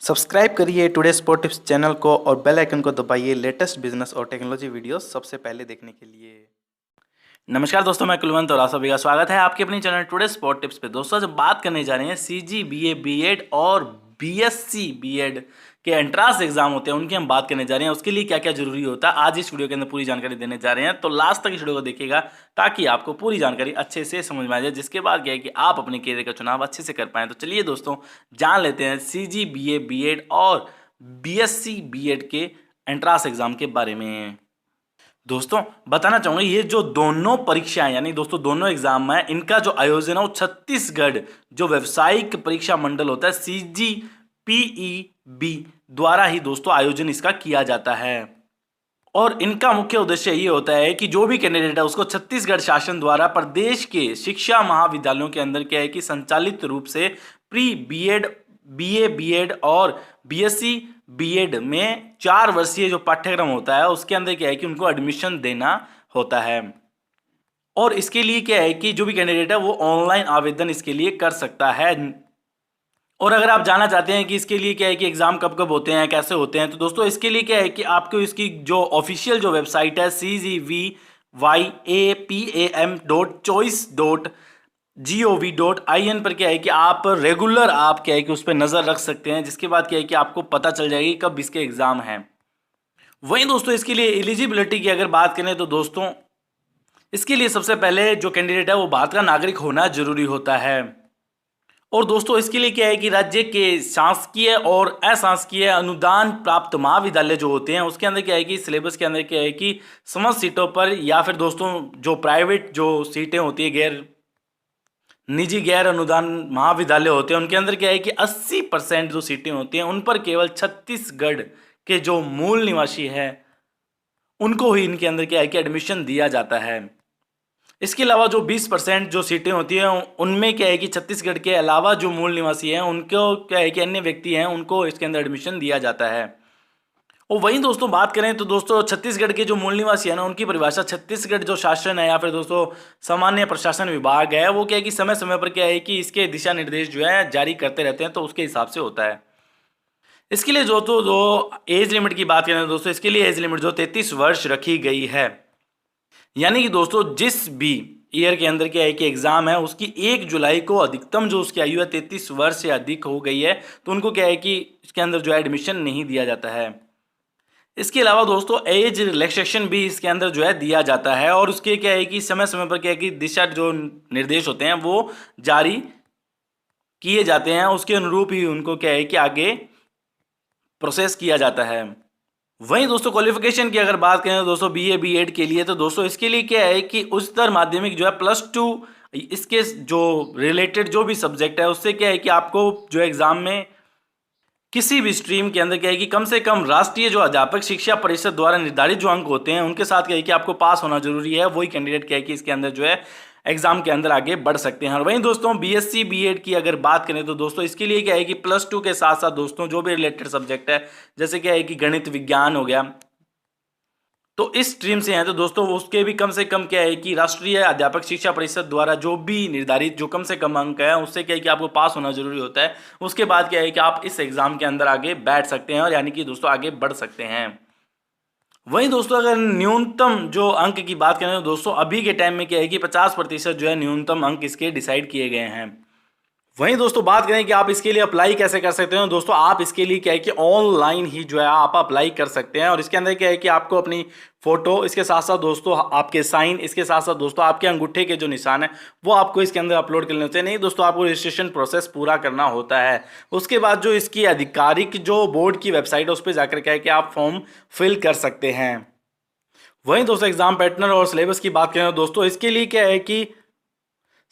Subscribe करिए today sport tips channel को और बेल आइकन को दबाइए लेटेस्ट बिजनेस और टेक्नोलॉजी वीडियोस सबसे पहले देखने के लिए। नमस्कार दोस्तों, मैं कुलवंत और आप सभी का स्वागत है आपके अपनी चैनल टुडे स्पोर्ट टिप्स पे। दोस्तों, जब बात करने जा रहे हैं सीजी बीए बीएड और बीएससी बीएड के एंट्रांस एग्जाम होते हैं, उनकी हम बात करने जा रहे हैं। उसके लिए क्या क्या जरूरी होता है आज इस वीडियो के अंदर पूरी जानकारी देने जा रहे हैं, तो लास्ट तक इस वीडियो को देखिएगा ताकि आपको पूरी जानकारी अच्छे से समझ में आ जाए, जिसके बाद क्या है कि आप अपने करियर का चुनाव अच्छे से कर पाएं। तो चलिए दोस्तों, जान लेते हैं सीजी बीए बीएड और बीएससी बीएड के एंट्रांस एग्जाम के बारे में। दोस्तों, बताना चाहूंगा ये जो दोनों परीक्षाएं यानी दोस्तों दोनों एग्जाम है, इनका जो आयोजन है वो छत्तीसगढ़ जो व्यावसायिक परीक्षा मंडल होता है CGPEB द्वारा ही दोस्तों आयोजन इसका किया जाता है। और इनका मुख्य उद्देश्य ये होता है कि जो भी कैंडिडेट है उसको छत्तीसगढ़ शासन द्वारा प्रदेश के शिक्षा महाविद्यालयों के अंदर क्या है कि संचालित रूप से प्री बीएड, बीए बीएड और बीएससी बीएड में 4 वर्षीय जो पाठ्यक्रम होता है उसके अंदर क्या है कि उनको एडमिशन देना होता है। और इसके लिए क्या है कि जो भी कैंडिडेट है वो ऑनलाइन आवेदन इसके लिए कर सकता है। और अगर आप जानना चाहते हैं कि इसके लिए क्या है कि एग्जाम कब कब होते हैं, कैसे होते हैं, तो दोस्तों इसके लिए क्या है कि आपको इसकी जो ऑफिशियल जो वेबसाइट है cgvyapam.choice.gov.in पर क्या है कि आप रेगुलर आप क्या है कि उस पर नजर रख सकते हैं, जिसके बाद क्या है कि आपको पता चल जाएगी कब इसके एग्जाम हैं। वहीं दोस्तों इसके लिए एलिजिबिलिटी की अगर बात करें तो दोस्तों इसके लिए सबसे पहले जो कैंडिडेट है वो भारत का नागरिक होना जरूरी होता है। और दोस्तों इसके लिए क्या है कि राज्य के शासकीय और अशासकीय अनुदान प्राप्त महाविद्यालय जो होते हैं उसके अंदर क्या है कि सिलेबस के अंदर क्या है कि समस्त सीटों पर या फिर दोस्तों जो प्राइवेट जो सीटें होती है निजी गैर अनुदान महाविद्यालय होते हैं उनके अंदर क्या है कि 80% जो सीटें होती हैं उन पर केवल छत्तीसगढ़ के जो मूल निवासी है उनको ही इनके अंदर क्या है कि एडमिशन दिया जाता है। इसके अलावा जो 20% जो सीटें होती हैं उनमें क्या है कि छत्तीसगढ़ के अलावा जो मूल निवासी हैं उनको क्या है कि अन्य व्यक्ति हैं उनको इसके अंदर एडमिशन दिया जाता है। और वहीं दोस्तों बात करें तो दोस्तों छत्तीसगढ़ के जो मूल निवासी है ना उनकी परिभाषा छत्तीसगढ़ जो शासन है या फिर दोस्तों सामान्य प्रशासन विभाग है वो क्या है कि समय समय पर क्या है कि इसके दिशा निर्देश जो है जारी करते रहते हैं, तो उसके हिसाब से होता है। इसके लिए जो एज लिमिट की बात करें दोस्तों इसके लिए एज लिमिट जो 33 वर्ष रखी गई है। यानी कि दोस्तों जिस भी ईयर के अंदर क्या है कि एग्जाम है उसकी 1 जुलाई को अधिकतम जो उसकी आयु है 33 वर्ष से अधिक हो गई है तो उनको क्या है कि इसके अंदर जो है एडमिशन नहीं दिया जाता है। इसके अलावा दोस्तों एज रिलैक्सेशन भी इसके अंदर जो है दिया जाता है और उसके क्या है कि समय समय पर क्या है कि दिशा जो निर्देश होते हैं वो जारी किए जाते हैं, उसके अनुरूप ही उनको क्या है कि आगे प्रोसेस किया जाता है। वहीं दोस्तों क्वालिफिकेशन की अगर बात करें तो दोस्तों बीए बीएड के लिए तो दोस्तों इसके लिए क्या है कि उच्चतर माध्यमिक जो है +2 इसके जो रिलेटेड जो भी सब्जेक्ट है उससे क्या है कि आपको जो एग्जाम में किसी भी स्ट्रीम के अंदर क्या है कि कम से कम राष्ट्रीय जो अध्यापक शिक्षा परिषद द्वारा निर्धारित जो अंक होते हैं उनके साथ क्या है कि आपको पास होना जरूरी है। वही कैंडिडेट क्या है कि इसके अंदर जो है एग्जाम के अंदर आगे बढ़ सकते हैं। और वहीं दोस्तों बीएससी बीएड की अगर बात करें तो दोस्तों इसके लिए क्या है कि +2 के साथ साथ दोस्तों जो भी रिलेटेड सब्जेक्ट है जैसे क्या है कि गणित विज्ञान हो गया तो इस स्ट्रीम से हैं तो दोस्तों उसके भी कम से कम क्या है कि राष्ट्रीय अध्यापक शिक्षा परिषद द्वारा जो भी निर्धारित जो कम से कम अंक है उससे क्या है कि आपको पास होना जरूरी होता है। उसके बाद क्या है कि आप इस एग्जाम के अंदर आगे बैठ सकते हैं और यानी कि दोस्तों आगे बढ़ सकते हैं। वहीं दोस्तों अगर न्यूनतम जो अंक की बात करें तो दोस्तों अभी के टाइम में क्या है कि 50% जो है न्यूनतम अंक इसके डिसाइड किए गए हैं। वहीं दोस्तों बात करें कि आप इसके लिए अप्लाई कैसे कर सकते हैं, दोस्तों आप इसके लिए क्या है कि ऑनलाइन ही जो है आप अप्लाई कर सकते हैं। और इसके अंदर क्या है कि आपको अपनी फोटो, इसके साथ साथ दोस्तों आपके साइन, इसके साथ साथ दोस्तों आपके अंगूठे के जो निशान है वो आपको इसके अंदर अपलोड करने होते हैं। नहीं दोस्तों, आपको रजिस्ट्रेशन प्रोसेस पूरा करना होता है। उसके बाद जो इसकी आधिकारिक जो बोर्ड की वेबसाइट है उस पर जाकर क्या है कि आप फॉर्म फिल कर सकते हैं। वहीं दोस्तों एग्जाम पैटर्न और सिलेबस की बात करें दोस्तों इसके लिए क्या है कि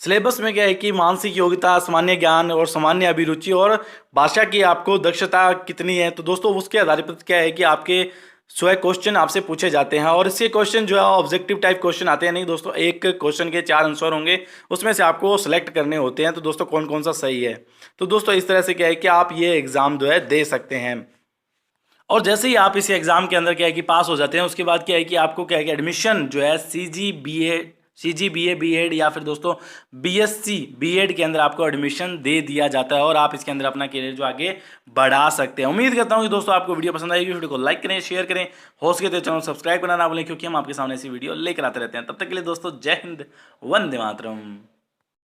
सिलेबस में क्या है कि मानसिक योग्यता, सामान्य ज्ञान और सामान्य अभिरुचि और भाषा की आपको दक्षता कितनी है, तो दोस्तों उसके आधार पर क्या है कि आपके स्वयं क्वेश्चन आपसे पूछे जाते हैं। और इसके क्वेश्चन जो है ऑब्जेक्टिव टाइप क्वेश्चन आते हैं। नहीं दोस्तों, एक क्वेश्चन के 4 आंसर होंगे, उसमें से आपको सेलेक्ट करने होते हैं तो दोस्तों कौन कौन सा सही है। तो दोस्तों इस तरह से क्या है कि आप ये एग्ज़ाम जो है दे सकते हैं। और जैसे ही आप इस एग्ज़ाम के अंदर क्या है कि पास हो जाते हैं उसके बाद क्या है कि आपको क्या है कि एडमिशन जो है CG BA BEd या फिर दोस्तों BSc BEd के अंदर आपको एडमिशन दे दिया जाता है और आप इसके अंदर अपना करियर जो आगे बढ़ा सकते हैं। उम्मीद करता हूँ कि दोस्तों आपको वीडियो पसंद आएगी। वीडियो को लाइक करें, शेयर करें, हो सके तो चैनल सब्सक्राइब करना ना भूलें, क्योंकि हम आपके सामने ऐसी वीडियो लेकर आते रहते हैं। तब तक के लिए दोस्तों जय हिंद, वंदे मातरम।